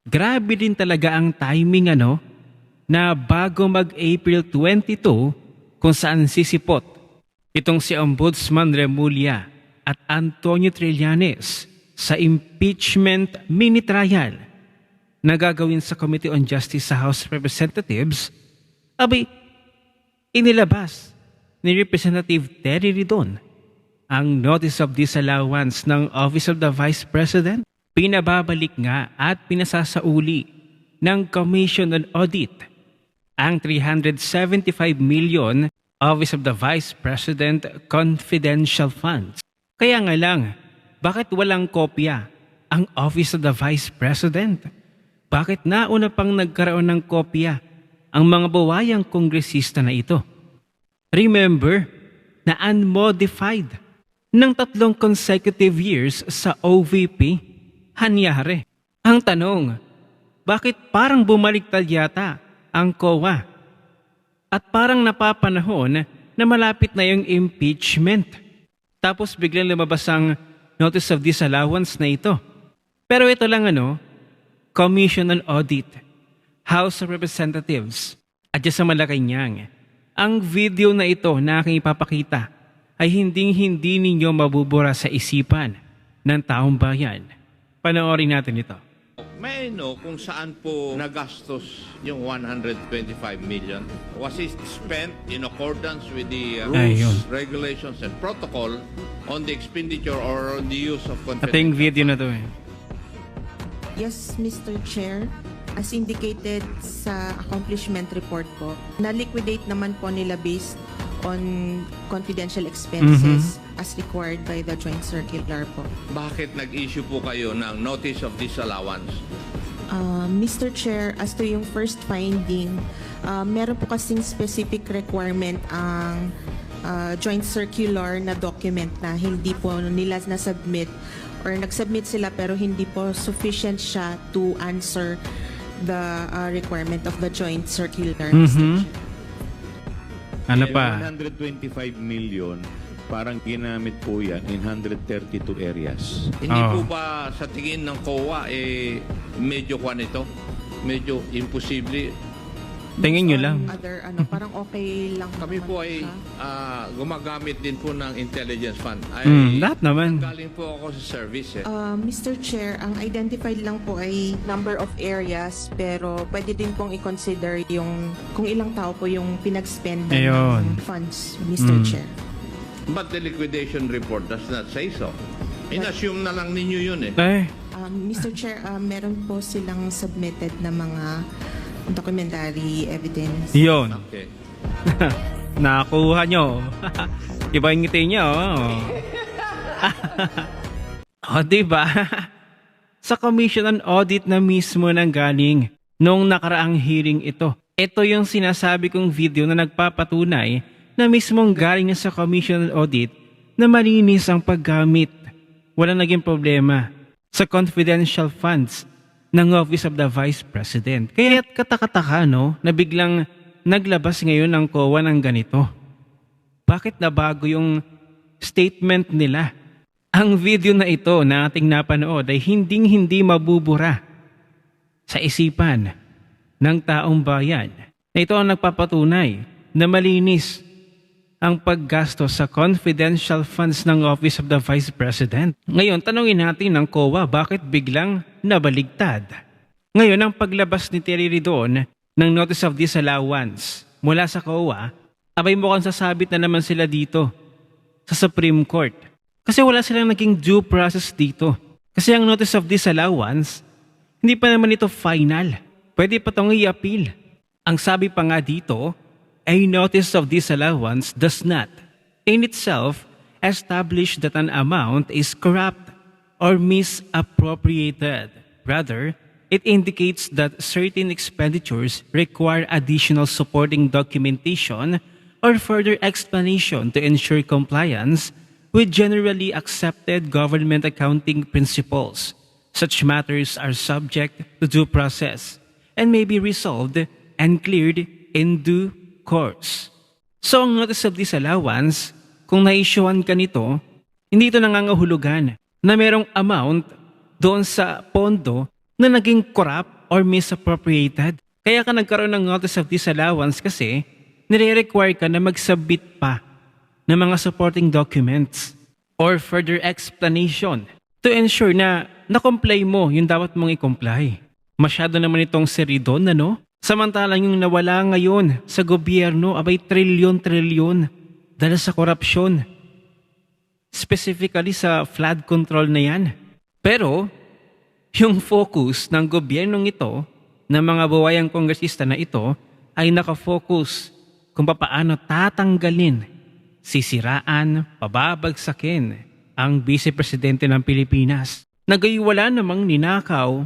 Grabe din talaga ang timing na bago mag-April 22 kung saan sisipot itong si Ombudsman Remulla at Antonio Trillanes sa impeachment mini-trial na gagawin sa Committee on Justice sa House of Representatives, abay, inilabas ni Representative Terry Ridon ang Notice of Disallowance ng Office of the Vice President. Pinababalik nga at pinasasauli ng Commission on Audit ang 375 million Office of the Vice President confidential funds. Kaya nga lang, bakit walang kopya ang Office of the Vice President? Bakit nauna pang nagkaroon ng kopya ang mga buwayang kongresista na ito? Remember na unmodified ng 3 consecutive years sa OVP, hanyari. Ang tanong, bakit parang bumaliktad yata ang COA? At parang napapanahon na malapit na yung impeachment. Tapos biglang lumabas ang Notice of Disallowance na ito. Pero ito lang Commission on Audit, House of Representatives, at sa Malacanang. Ang video na ito na aking ipapakita ay hindi ninyo mabubura sa isipan ng taong bayan. Panoorin natin ito. May I know kung saan po nagastos yung 125 million? Was it spent in accordance with the rules, regulations, and protocol on the expenditure or on the use of confidential? Ating video na to Yes, Mr. Chair. As indicated sa accomplishment report ko, na-liquidate naman po nila based on confidential expenses as required by the joint circular po. Bakit nag-issue po kayo ng Notice of Disallowance? Mr. Chair, as to yung first finding, meron po kasing specific requirement ang joint circular na document na hindi po nila na-submit or nag-submit sila pero hindi po sufficient siya to answer the requirement of the joint circular. Mr. Chair. Ano pa? 125 million, parang ginamit po yan in 132 areas. Hindi po ba sa tingin ng COA medyo ito? Medyo imposible? Tingin nyo lang. Other, parang okay lang. Kami naman po ay siya. gumagamit din po ng intelligence fund. Lahat naman. Galing po ako sa service Mr. Chair, ang identified lang po ay number of areas pero pwede din pong i-consider yung kung ilang tao po yung pinag-spend ng funds, Mr. Chair. But the liquidation report does not say so. In-assume na lang ninyo yun Mr. Chair, meron po silang submitted na mga documentary evidence. Yun. Okay. Nakakuha nyo. Iba yung ngiti nyo. Diba? Sa Commission on Audit na mismo nang galing nung nakaraang hearing ito. Ito yung sinasabi kong video na nagpapatunay na mismong galing na sa Commission on Audit na malinis ang paggamit. Walang naging problema sa confidential funds ng Office of the Vice President. Kaya katakataka na biglang naglabas ngayon ng COA ng ganito. Bakit nabago yung statement nila? Ang video na ito na ating napanood ay hindi mabubura sa isipan ng taong bayan. Ito ang nagpapatunay na malinis ang paggasto sa confidential funds ng Office of the Vice President. Ngayon, tanungin natin ng COA bakit biglang nabaligtad. Ngayon, ang paglabas ni Terry Ridon ng Notice of Disallowance mula sa COA, abay mukhang sasabit na naman sila dito sa Supreme Court. Kasi wala silang naging due process dito. Kasi ang Notice of Disallowance, hindi pa naman ito final. Pwede pa itong i-appeal. Ang sabi pa nga dito, a Notice of Disallowance does not, in itself, establish that an amount is corrupt or misappropriated. Rather, it indicates that certain expenditures require additional supporting documentation or further explanation to ensure compliance with generally accepted government accounting principles. Such matters are subject to due process and may be resolved and cleared in due course. So ang Notice of Disallowance, kung na-issuean ka nito, hindi ito nangangahulugan na merong amount doon sa pondo na naging corrupt or misappropriated. Kaya ka nagkaroon ng notice of disallowance kasi nire-require ka na mag-submit pa ng mga supporting documents or further explanation to ensure na na-comply mo yung dapat mong i-comply. Masyado naman itong seridon, ano? Samantalang yung nawala ngayon sa gobyerno, abay trilyon-trilyon dahil sa korupsyon. Specifically sa flood control na yan. Pero, yung focus ng gobyernong ito, ng mga buwayang kongresista na ito, ay nakafocus kung paano tatanggalin, sisiraan, pababagsakin ang Vice Presidente ng Pilipinas. Nagayuwala namang ninakaw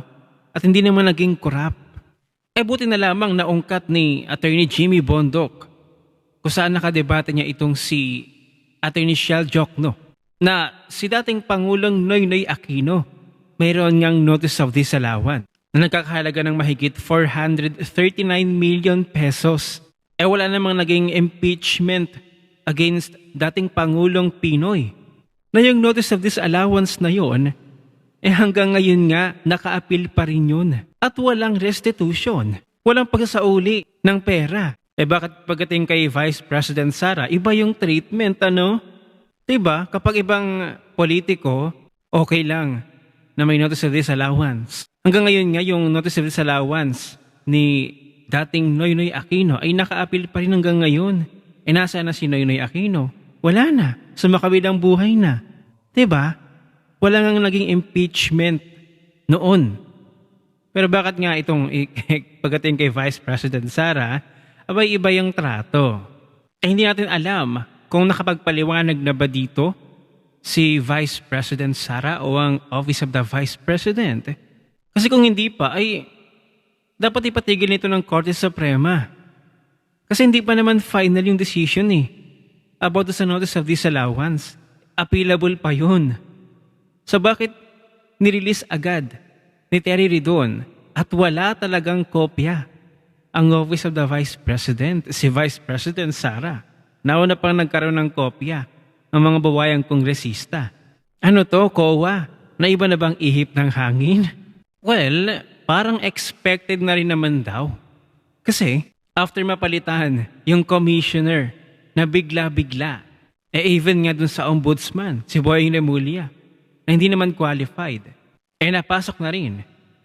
at hindi naman naging corrupt. Buti na lamang naungkat ni Attorney Jimmy Bondoc kung saan nakadebate niya itong si Attorney Shell Jokno na si dating Pangulong Noynoy Aquino mayroon ngang notice of disallowance na nagkakahalaga ng mahigit 439 million pesos. Wala namang naging impeachment against dating Pangulong Pinoy. Na yung notice of disallowance na yon, hanggang ngayon nga naka-appeal pa rin yun. At walang restitution, walang pagsasauli ng pera. Bakit pagdating kay Vice President Sara, iba yung treatment, ano? Diba? Kapag ibang politiko, okay lang na may notice of disallowance. Hanggang ngayon nga yung notice of disallowance ni dating Noynoy Aquino ay naka-appeal pa rin hanggang ngayon. Nasaan na si Noynoy Aquino? Wala na. Sumakabilang buhay na. Diba? Wala nang naging impeachment noon. Pero bakit nga itong pagdating kay Vice President Sara, abay iba yung trato. Hindi natin alam kung nakapagpaliwanag na ba dito si Vice President Sara o ang Office of the Vice President. Kasi kung hindi pa, ay dapat ipatigil nito ng Korte Suprema. Kasi hindi pa naman final yung decision about sa notice of disallowance. Appealable pa yun. So bakit nirelease agad ni Terry Ridon at wala talagang kopya ang Office of the Vice President, si Vice President Sara? Nauna pang nagkaroon ng kopya ng mga bawayang kongresista. Ano to, COA? Na iba na bang ihip ng hangin? Well, parang expected na rin naman daw. Kasi after mapalitan yung commissioner na bigla-bigla, even nga dun sa ombudsman, si Boying Remulla, na hindi naman qualified, napasok na rin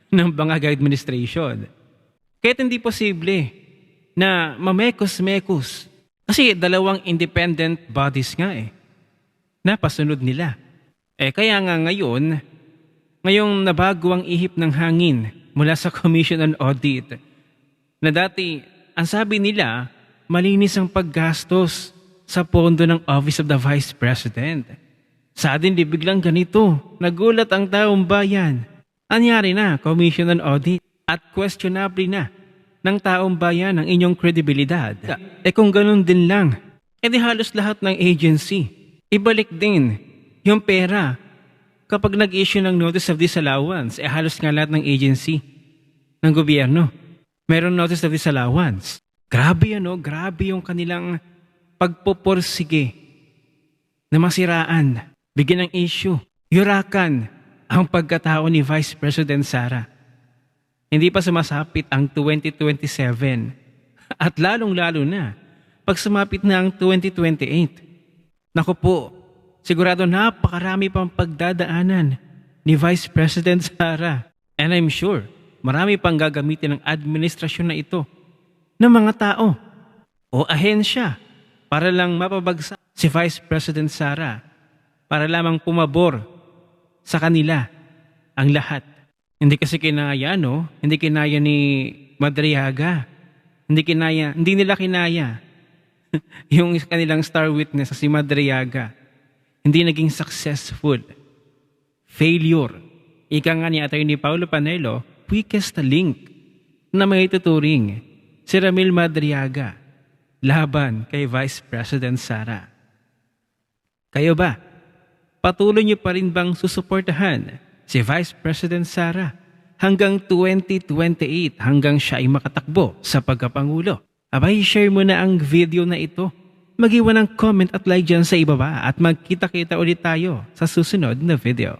ng Bangag Administration. Kahit hindi posible na mamekos-mekos. Kasi dalawang independent bodies nga napasunod nila. Kaya nga ngayong nabago ang ihip ng hangin mula sa Commission on Audit, na dati, ang sabi nila, malinis ang paggastos sa pondo ng Office of the Vice President. Suddenly, biglang ganito, nagulat ang taong bayan. Anyari na, Commission on Audit, at questionable na ng taong bayan ang inyong kredibilidad. Kung ganun din lang, di halos lahat ng agency, ibalik din yung pera kapag nag-issue ng notice of disallowance. Halos nga lahat ng agency ng gobyerno meron notice of disallowance. Grabe grabe yung kanilang pagpupursige na masiraan, bigyan ng issue, yurakan ang pagkatao ni Vice President Sara. Hindi pa sumasapit ang 2027 at lalong-lalo na pag sumapit na ang 2028. Naku po, sigurado napakarami pang pagdadaanan ni Vice President Sara. And I'm sure marami pang gagamitin ng administrasyon na ito ng mga tao o ahensya para lang mapabagsak si Vice President Sara, para lamang pumabor sa kanila ang lahat. Hindi kasi kinaya, Hindi kinaya ni Madriaga. Hindi nila kinaya yung kanilang star witness si Madriaga. Hindi naging successful. Failure. Ika nga ni Atty. Paulo Panelo, weakest link na may tuturing si Ramil Madriaga laban kay Vice President Sara. Kayo ba? Patuloy niyo pa rin bang susuportahan si Vice President Sara hanggang 2028 hanggang siya ay makatakbo sa pagkapangulo? Abay, share mo na ang video na ito. Mag-iwan ng comment at like dyan sa ibaba at magkita-kita ulit tayo sa susunod na video.